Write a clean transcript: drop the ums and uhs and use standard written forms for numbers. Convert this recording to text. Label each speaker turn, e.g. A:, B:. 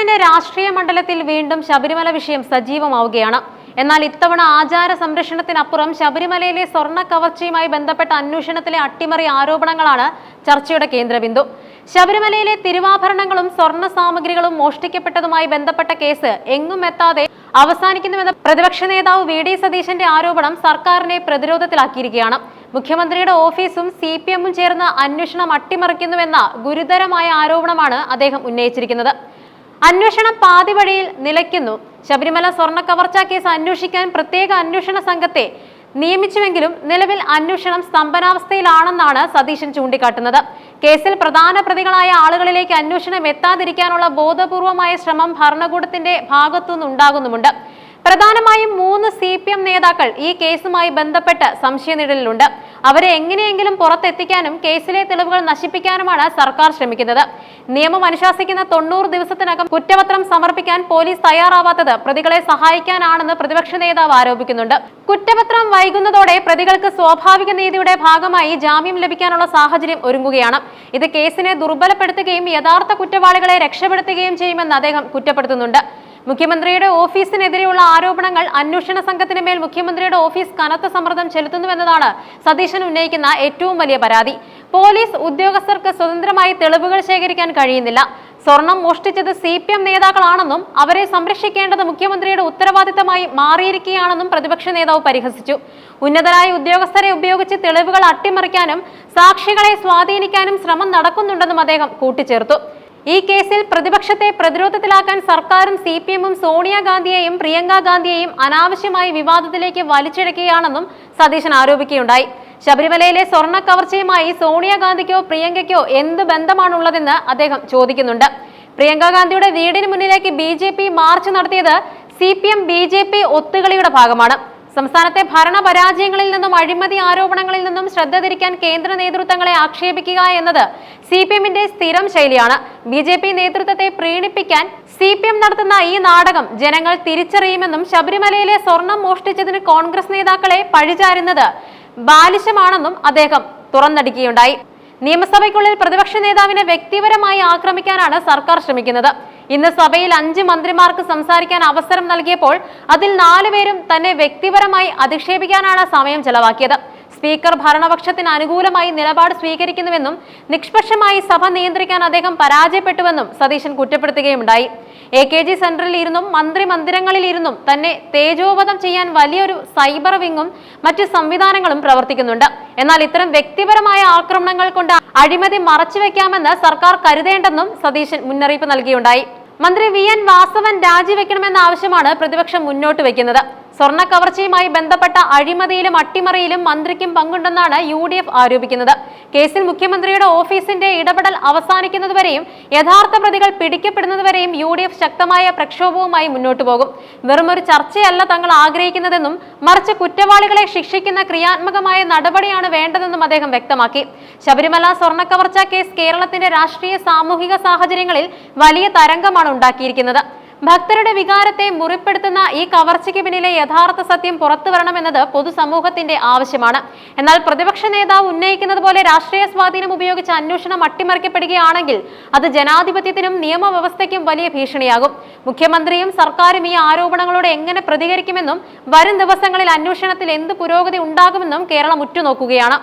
A: കേരളത്തിന്റെ രാഷ്ട്രീയ മണ്ഡലത്തിൽ വീണ്ടും ശബരിമല വിഷയം സജീവമാവുകയാണ്. എന്നാൽ ഇത്തവണ ആചാര സംരക്ഷണത്തിനപ്പുറം ശബരിമലയിലെ സ്വർണ്ണ കവർച്ചയുമായി ബന്ധപ്പെട്ട അന്വേഷണത്തിലെ അട്ടിമറി ആരോപണങ്ങളാണ് ചർച്ചയുടെ കേന്ദ്രബിന്ദു. ശബരിമലയിലെ തിരുവാഭരണങ്ങളും സ്വർണ്ണ സാമഗ്രികളും മോഷ്ടിക്കപ്പെട്ടതുമായി ബന്ധപ്പെട്ട കേസ് എങ്ങും എത്താതെ അവസാനിക്കുന്നുവെന്ന പ്രതിപക്ഷ നേതാവ് വി.ഡി. സതീശന്റെ ആരോപണം സർക്കാരിനെ പ്രതിരോധത്തിലാക്കിയിരിക്കുകയാണ്. മുഖ്യമന്ത്രിയുടെ ഓഫീസും CPM-ഉം ചേർന്ന് അന്വേഷണം അട്ടിമറിക്കുന്നുവെന്ന ഗുരുതരമായ ആരോപണമാണ് അദ്ദേഹം ഉന്നയിച്ചിരിക്കുന്നത്. അന്വേഷണം പാതി വഴിയിൽ നിലയ്ക്കുന്നു. ശബരിമല സ്വർണ്ണ കവർച്ച കേസ് അന്വേഷിക്കാൻ പ്രത്യേക അന്വേഷണ സംഘത്തെ നിയമിച്ചുവെങ്കിലും നിലവിൽ അന്വേഷണം സ്തംഭനാവസ്ഥയിലാണെന്നാണ് സതീശൻ ചൂണ്ടിക്കാട്ടുന്നത്. കേസിൽ പ്രധാന പ്രതികളായ ആളുകളിലേക്ക് അന്വേഷണം എത്താതിരിക്കാനുള്ള ബോധപൂർവമായ ശ്രമം ഭരണകൂടത്തിന്റെ ഭാഗത്തുനിന്നുണ്ടാകുന്നുമുണ്ട്. പ്രധാനമായും 3 CPM നേതാക്കൾ ഈ കേസുമായി ബന്ധപ്പെട്ട് സംശയനിഴലിലുണ്ട്. അവരെ എങ്ങനെയെങ്കിലും പുറത്തെത്തിക്കാനും കേസിലെ തെളിവുകൾ നശിപ്പിക്കാനുമാണ് സർക്കാർ ശ്രമിക്കുന്നത്. നിയമം അനുശാസിക്കുന്ന 90 ദിവസത്തിനകം കുറ്റപത്രം സമർപ്പിക്കാൻ പോലീസ് തയ്യാറാവാത്തത് പ്രതികളെ സഹായിക്കാനാണെന്ന് പ്രതിപക്ഷ നേതാവ് ആരോപിക്കുന്നുണ്ട്. കുറ്റപത്രം വൈകുന്നതോടെ പ്രതികൾക്ക് സ്വാഭാവിക നീതിയുടെ ഭാഗമായി ജാമ്യം ലഭിക്കാനുള്ള സാഹചര്യം ഒരുങ്ങുകയാണ്. ഇത് കേസിനെ ദുർബലപ്പെടുത്തുകയും യഥാർത്ഥ കുറ്റവാളികളെ രക്ഷപ്പെടുത്തുകയും ചെയ്യുമെന്ന് അദ്ദേഹം കുറ്റപ്പെടുത്തുന്നുണ്ട്. മുഖ്യമന്ത്രിയുടെ ഓഫീസിനെതിരെയുള്ള ആരോപണങ്ങൾ അന്വേഷണ സംഘത്തിന് മേൽ മുഖ്യമന്ത്രിയുടെ ഓഫീസ് കനത്ത സമ്മർദ്ദം ചെലുത്തുന്നുവെന്നതാണ് സതീശൻ ഉന്നയിക്കുന്ന ഏറ്റവും വലിയ പരാതി. പോലീസ് ഉദ്യോഗസ്ഥർക്ക് സ്വതന്ത്രമായി തെളിവുകൾ ശേഖരിക്കാൻ കഴിയുന്നില്ല. സ്വർണം മോഷ്ടിച്ചത് CPM നേതാക്കളാണെന്നും അവരെ സംരക്ഷിക്കേണ്ടത് മുഖ്യമന്ത്രിയുടെ ഉത്തരവാദിത്തമായി മാറിയിരിക്കുകയാണെന്നും പ്രതിപക്ഷ നേതാവ് പരിഹസിച്ചു. ഉന്നതരായ ഉദ്യോഗസ്ഥരെ ഉപയോഗിച്ച് തെളിവുകൾ അട്ടിമറിക്കാനും സാക്ഷികളെ സ്വാധീനിക്കാനും ശ്രമം നടക്കുന്നുണ്ടെന്നും അദ്ദേഹം കൂട്ടിച്ചേർത്തു. ഈ കേസിൽ പ്രതിപക്ഷത്തെ പ്രതിരോധത്തിലാക്കാൻ സർക്കാരും CPM-ഉം സോണിയാഗാന്ധിയെയും പ്രിയങ്ക ഗാന്ധിയെയും അനാവശ്യമായി വിവാദത്തിലേക്ക് വലിച്ചിഴക്കുകയാണെന്നും സതീശൻ ആരോപിക്കുകയുണ്ടായി. ശബരിമലയിലെ സ്വർണ്ണ കവർച്ചയുമായി സോണിയാഗാന്ധിക്കോ പ്രിയങ്കയ്ക്കോ എന്ത് ബന്ധമാണുള്ളതെന്ന് അദ്ദേഹം ചോദിക്കുന്നുണ്ട്. പ്രിയങ്ക ഗാന്ധിയുടെ വീടിന് മുന്നിലേക്ക് BJP മാർച്ച് നടത്തിയത് CPM-BJP ഒത്തുകളിയുടെ ഭാഗമാണ്. സംസ്ഥാനത്തെ ഭരണപരാജയങ്ങളിൽ നിന്നും അഴിമതി ആരോപണങ്ങളിൽ നിന്നും ശ്രദ്ധ തിരിക്കാൻ കേന്ദ്ര നേതൃത്വങ്ങളെ ആക്ഷേപിക്കുക എന്നത് CPM-ന്റെ സ്ഥിരം ശൈലിയാണ്. BJP നേതൃത്വത്തെ പ്രീണിപ്പിക്കാൻ CPM നടത്തുന്ന ഈ നാടകം ജനങ്ങൾ തിരിച്ചറിയുമെന്നും ശബരിമലയിലെ സ്വർണം മോഷ്ടിച്ചതിന് കോൺഗ്രസ് നേതാക്കളെ പഴിചാരുന്നത് ബാലിശമാണെന്നും അദ്ദേഹം തുറന്നടിക്കുകയുണ്ടായി. നിയമസഭയ്ക്കുള്ളിൽ പ്രതിപക്ഷ നേതാവിനെ വ്യക്തിപരമായി ആക്രമിക്കാനാണ് സർക്കാർ ശ്രമിക്കുന്നത്. ഇന്ന് സഭയിൽ 5 മന്ത്രിമാർക്ക് സംസാരിക്കാൻ അവസരം നൽകിയപ്പോൾ അതിൽ 4 പേരും തന്നെ വ്യക്തിപരമായി അധിക്ഷേപിക്കാനാണ് സമയം ചെലവാക്കിയത്. സ്പീക്കർ ഭരണപക്ഷത്തിന് അനുകൂലമായി നിലപാട് സ്വീകരിക്കുന്നുവെന്നും നിഷ്പക്ഷമായി സഭ നിയന്ത്രിക്കാൻ അദ്ദേഹം പരാജയപ്പെട്ടുവെന്നും സതീശൻ കുറ്റപ്പെടുത്തുകയുണ്ടായി. AKG സെന്ററിൽ ഇരുന്നും മന്ത്രിമന്ദിരങ്ങളിൽ ഇരുന്നും തന്നെ തേജോവധം ചെയ്യാൻ വലിയൊരു സൈബർ വിങ്ങും മറ്റു സംവിധാനങ്ങളും പ്രവർത്തിക്കുന്നുണ്ട്. എന്നാൽ ഇത്തരം വ്യക്തിപരമായ ആക്രമണങ്ങൾ കൊണ്ട് അഴിമതി മറച്ചുവെക്കാമെന്ന് സർക്കാർ കരുതേണ്ടെന്നും സതീശൻ മുന്നറിയിപ്പ് നൽകിയുണ്ടായി. മന്ത്രി VN വാസവൻ രാജിവെക്കണമെന്ന ആവശ്യമാണ് പ്രതിപക്ഷം മുന്നോട്ട് വെക്കുന്നത്. സ്വർണ്ണ കവർച്ചയുമായി ബന്ധപ്പെട്ട അഴിമതിയിലും അട്ടിമറിയിലും മന്ത്രിക്കും പങ്കുണ്ടെന്നാണ് UDF ആരോപിക്കുന്നത്. കേസിൽ മുഖ്യമന്ത്രിയുടെ ഓഫീസിന്റെ ഇടപെടൽ അവസാനിക്കുന്നതുവരെയും യഥാർത്ഥ പ്രതികൾ പിടിക്കപ്പെടുന്നതുവരെയും UDF ശക്തമായ പ്രക്ഷോഭവുമായി മുന്നോട്ടു പോകും. വെറുമൊരു ചർച്ചയല്ല തങ്ങൾ ആഗ്രഹിക്കുന്നതെന്നും മറിച്ച് കുറ്റവാളികളെ ശിക്ഷിക്കുന്ന ക്രിയാത്മകമായ നടപടിയാണ് വേണ്ടതെന്നും അദ്ദേഹം വ്യക്തമാക്കി. ശബരിമല സ്വർണ്ണ കവർച്ച കേസ് കേരളത്തിന്റെ രാഷ്ട്രീയ സാമൂഹിക സാഹചര്യങ്ങളിൽ വലിയ തരംഗമാണ് ഉണ്ടാക്കിയിരിക്കുന്നത്. ഭക്തരുടെ വികാരത്തെ മുറിപ്പെടുത്തുന്ന ഈ കവർച്ചയ്ക്ക് പിന്നിലെ യഥാർത്ഥ സത്യം പുറത്തുവരണമെന്നത് പൊതുസമൂഹത്തിന്റെ ആവശ്യമാണ്. എന്നാൽ പ്രതിപക്ഷ നേതാവ് ഉന്നയിക്കുന്നത് പോലെ രാഷ്ട്രീയ സ്വാധീനം ഉപയോഗിച്ച് അന്വേഷണം അട്ടിമറിക്കപ്പെടുകയാണെങ്കിൽ അത് ജനാധിപത്യത്തിനും നിയമവ്യവസ്ഥയ്ക്കും വലിയ ഭീഷണിയാകും. മുഖ്യമന്ത്രിയും സർക്കാരും ഈ ആരോപണങ്ങളോട് എങ്ങനെ പ്രതികരിക്കുമെന്നും വരും ദിവസങ്ങളിൽ അന്വേഷണത്തിൽ എന്ത് പുരോഗതി ഉണ്ടാകുമെന്നും കേരളം ഉറ്റുനോക്കുകയാണ്.